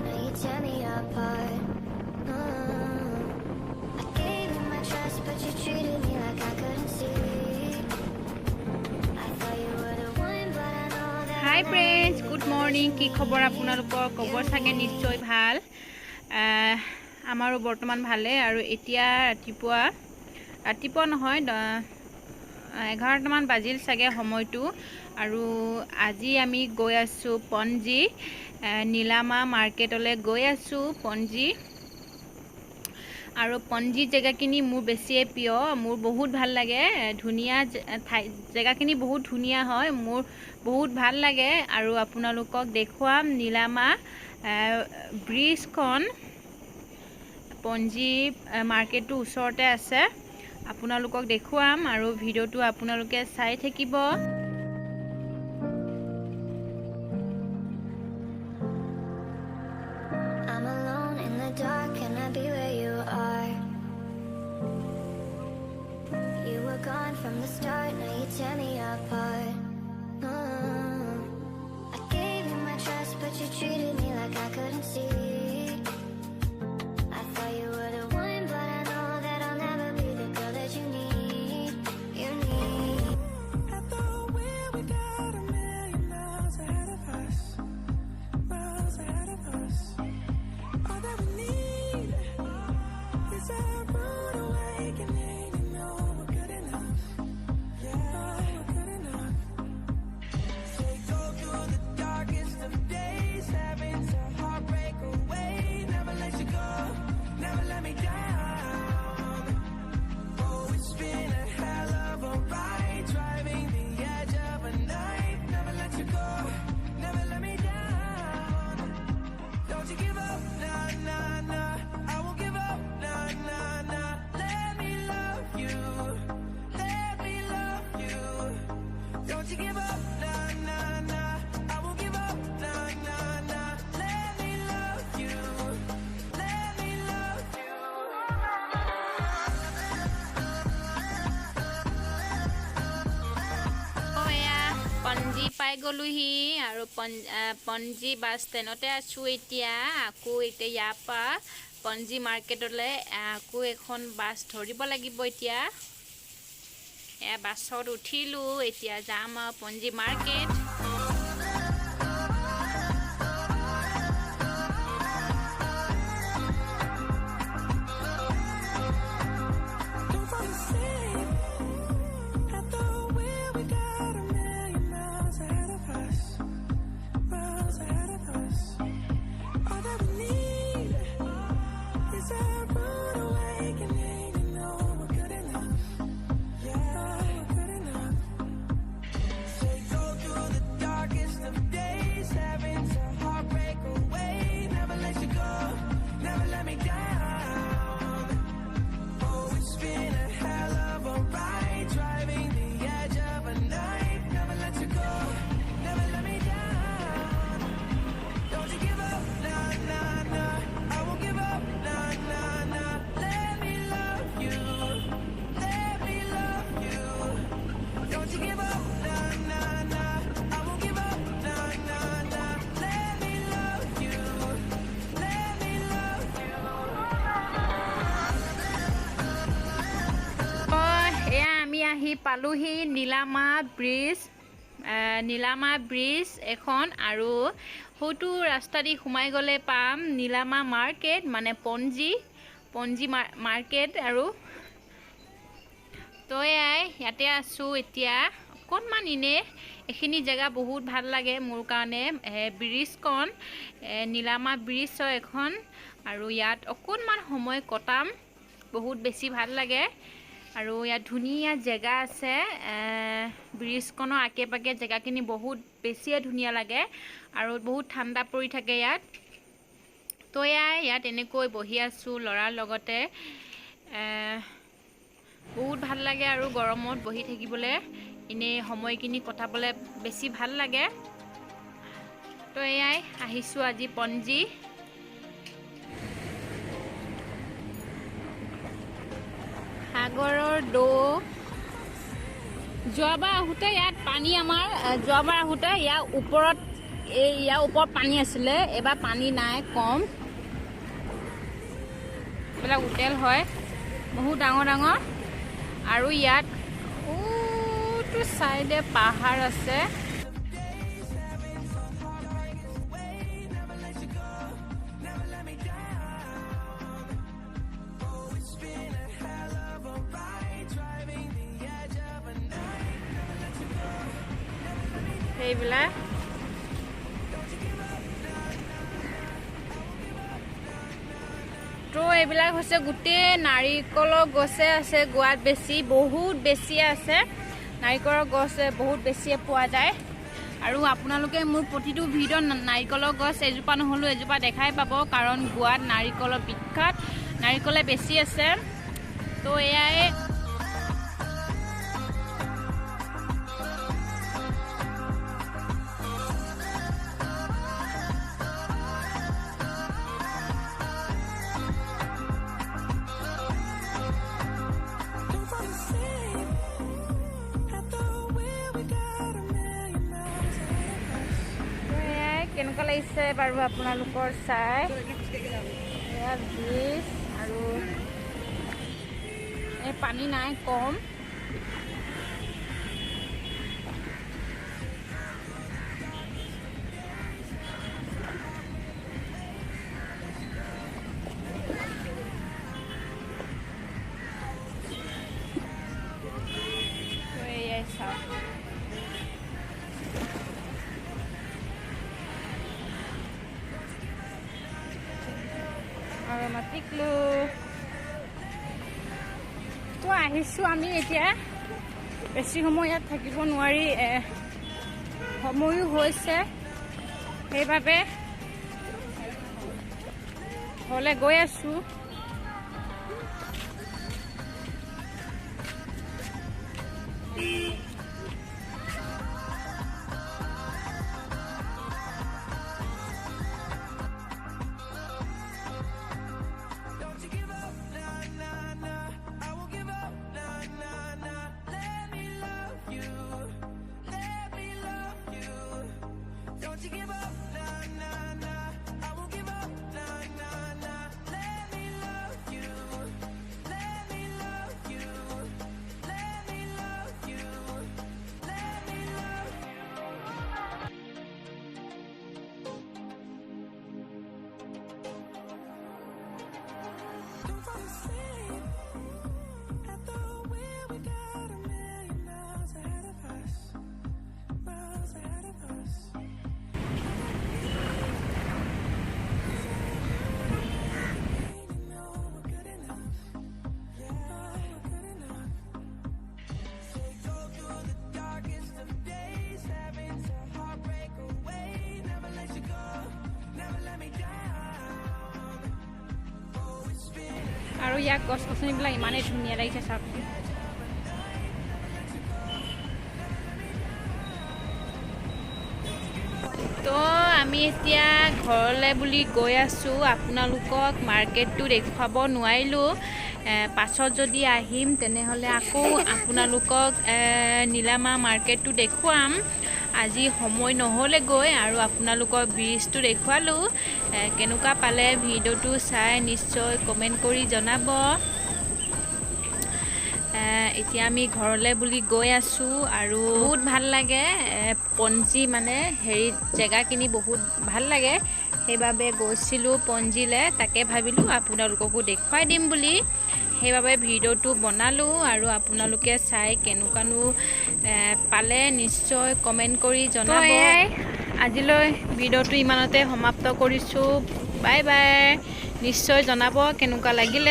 now you tear me apart. I gave you my trust, but you treated me like I couldn't see. I thought you were the one, but I know that. Hi friends, good morning. কি খবৰ আপোনালোকৰ? খবৰ চাগে নিশ্চয় ভাল। আমাৰো বৰ্তমান ভালে আৰু এতিয়া ৰাতিপুৱা নহয় 11টামান বাজিল চাগে সময়টো আৰু আজি আমি গৈ আছো পঞ্জি নীলামা মাৰ্কেটলৈ গৈ আছো পঞ্জি আৰু পঞ্জি জেগাখিনি মোৰ বেছিয়ে প্ৰিয় মোৰ বহুত ভাল লাগে ধুনিয়া জেগাখিনি বহুত ধুনিয়া হয় মোৰ বহুত ভাল লাগে আৰু আপোনালোকক দেখুৱাম নীলামা ব্ৰিজখন পঞ্জি মাৰ্কেটটো ওচৰতে আছে আপোনালোকক দেখুৱাম আৰু ভিডিওটো আপোনালোকে চাই থাকিব I'm alone in the dark, can I be where you are? You were gone from the start, now you tear me apart. I gave you my trust, but you treated me like I couldn't see. I thought you were the one, but I know that I'll never be the girl that you need. You need. I thought we got a million miles ahead of us, miles ahead of us. All that we need is a rude awakening to know we're good enough. Yeah, we're good enough. Say go through the darkest of days, having to heartbreak away. Never let you go, never let me down. Oh, it's been a hell of a ride, driving the edge of a knife. Never let you go, never let me down. Don't you give up, nah, nah, nah. I won't give up, nah, nah, nah. Let me love you, let me love you. Don't you give up, nah, nah, nah. I won't give up, nah, nah, nah. Let me love you, let me love you. এয়া পঞ্জি পাই গ'লোহি আৰু পঞ্জি bus ষ্টেণ্ডতে আছোঁ এতিয়া আকৌ এতিয়া ইয়াৰ পৰা পঞ্জি মাৰ্কেটলৈ আকৌ এখন বাছ ধৰিব লাগিব এতিয়া এয়া বাছত উঠিলোঁ এতিয়া যাম আৰু পঞ্জি market Don't fall asleep. I thought we got a million miles ahead of us, miles ahead of us. All that we need is a rude awakening to know we're good enough. Yeah, we're good enough. Say go through the darkest of days, having to heartbreak away. Never let you go, never let me down. Oh, it's been a hell of a ride, driving the edge of a knife. Never let you go, never let me down. Don't you give up, nah, nah, nah. I won't give up, nah, nah, nah. Let me love you, let me love you. Don't you give up, nah, nah, nah. I won't give up, nah, nah, nah. Let me love you, let me love you. এয়া আমি আহি পালোহি নীলামা bridge এখন আৰু হয়তো ৰাস্তা দি সোমাই গ'লে পাম নীলামা মাৰ্কেট মানে পঞ্জি মাৰ্কেট আৰু তো ইয়াতে আছোঁ এতিয়া অকণমান ইনে এইখিনি জেগা বহুত ভাল লাগে মোৰ কাৰণে ব্ৰিজখন নীলামা ব্ৰিজ হয় এখন আৰু ইয়াত অকণমান সময় কটাম বহুত বেছি ভাল লাগে আৰু ইয়াত ধুনীয়া জেগা আছে ব্ৰিজখনৰ আকে পাকে জেগাখিনি বহুত বেছিয়ে ধুনীয়া লাগে আৰু বহুত ঠাণ্ডা পৰি থাকে ইয়াত তো ইয়াত এনেকৈ বহি আছোঁ ল'ৰাৰ লগতে বহুত ভাল লাগে আৰু গৰমত বহি থাকিবলৈ ইনে সময়খিনি কটাবলৈ বেছি ভাল লাগে তো আহিছোঁ আজি পঞ্জি সাগৰৰ দৌ যোৱাবাৰ আহোঁতে ইয়াত পানী আমাৰ যোৱাবাৰ আহোঁতে ইয়াৰ ওপৰত এই ইয়াৰ ওপৰত পানী আছিলে, এবাৰ পানী নাই, কম। এইবিলাক হোটেল হয়, বহুত ডাঙৰ ডাঙৰ। আৰু ইয়াত ওটো চাইডে পাহাৰ আছে। সেইবিলাক তো এইবিলাক হৈছে গোটেই নাৰিকলৰ গছে আছে গোৱাত, বেছি বহুত বেছি আছে নাৰিকলৰ গছ, বহুত বেছিয়ে পোৱা যায়। আৰু আপোনালোকে মোৰ প্ৰতিটো ভিডিঅ'ত নাৰিকলৰ গছ এজোপা নহ'লেও এজোপা দেখাই পাব, কাৰণ গোৱাত নাৰিকলৰ বিখ্যাত, নাৰিকলে বেছি আছে। তো এয়াই Don't fall asleep at the wheel. We got a million miles ahead of us. কেনেকুৱা লাগিছে বাৰু আপোনালোকৰ চাই? এয়া ব্ৰিজ, আৰু এই পানী নাই, কম। এয়াই চাওক, আৰু মাতিকলো তো আহিছোঁ আমি এতিয়া। বেছি সময় ইয়াত থাকিব নোৱাৰি, সময়ো হৈছে, সেইবাবে ঘৰলৈ গৈ আছোঁ। Don't you give up, nah, nah, nah. I won't give up, nah, nah, nah. Let me love you. Let me love you. Don't you give up, nah, nah, nah. I won't give up, nah, nah, nah. Let me love you. Let me love you. Let me love you. Let me love you. Don't fall asleep at the wheel. We got a million miles ahead of us. Miles ahead of us. You know we're good enough. Yeah, we're good enough. Say go through the darkest of days, having to heartbreak away. Never let you go, never let me down. Oh, it's been আৰু ইয়াক গছ গছনিবিলাক ইমানেই ধুনীয়া লাগিছে চাওক। তো আমি এতিয়া ঘৰলৈ বুলি গৈ আছোঁ। আপোনালোকক মাৰ্কেটটো দেখুৱাব নোৱাৰিলোঁ, পাছত যদি আহিম তেনেহ'লে আকৌ আপোনালোকক নীলামা মাৰ্কেটটো দেখুৱাম। আজি সময় নহ'লেগৈ, আৰু আপোনালোকৰ ব্ৰিজটো দেখুৱালোঁ। কেনেকুৱা পালে ভিডিঅ'টো চাই নিশ্চয় কমেণ্ট কৰি জনাব। এতিয়া আমি ঘৰলৈ বুলি গৈ আছোঁ, আৰু বহুত ভাল লাগে। পঞ্জী মানে হেৰি জেগাখিনি বহুত ভাল লাগে, সেইবাবে গৈছিলোঁ পঞ্জীলৈ। তাকে ভাবিলোঁ আপোনালোককো দেখুৱাই দিম বুলি, সেইবাবে ভিডিঅ'টো বনালোঁ। আৰু আপোনালোকে চাই কেনেকুৱানো পালে নিশ্চয় কমেণ্ট কৰি জনাব। আজিলৈ ভিডিঅ'টো ইমানতে সমাপ্ত কৰিছোঁ। Bye bye. নিশ্চয় জনাব কেনেকুৱা লাগিলে।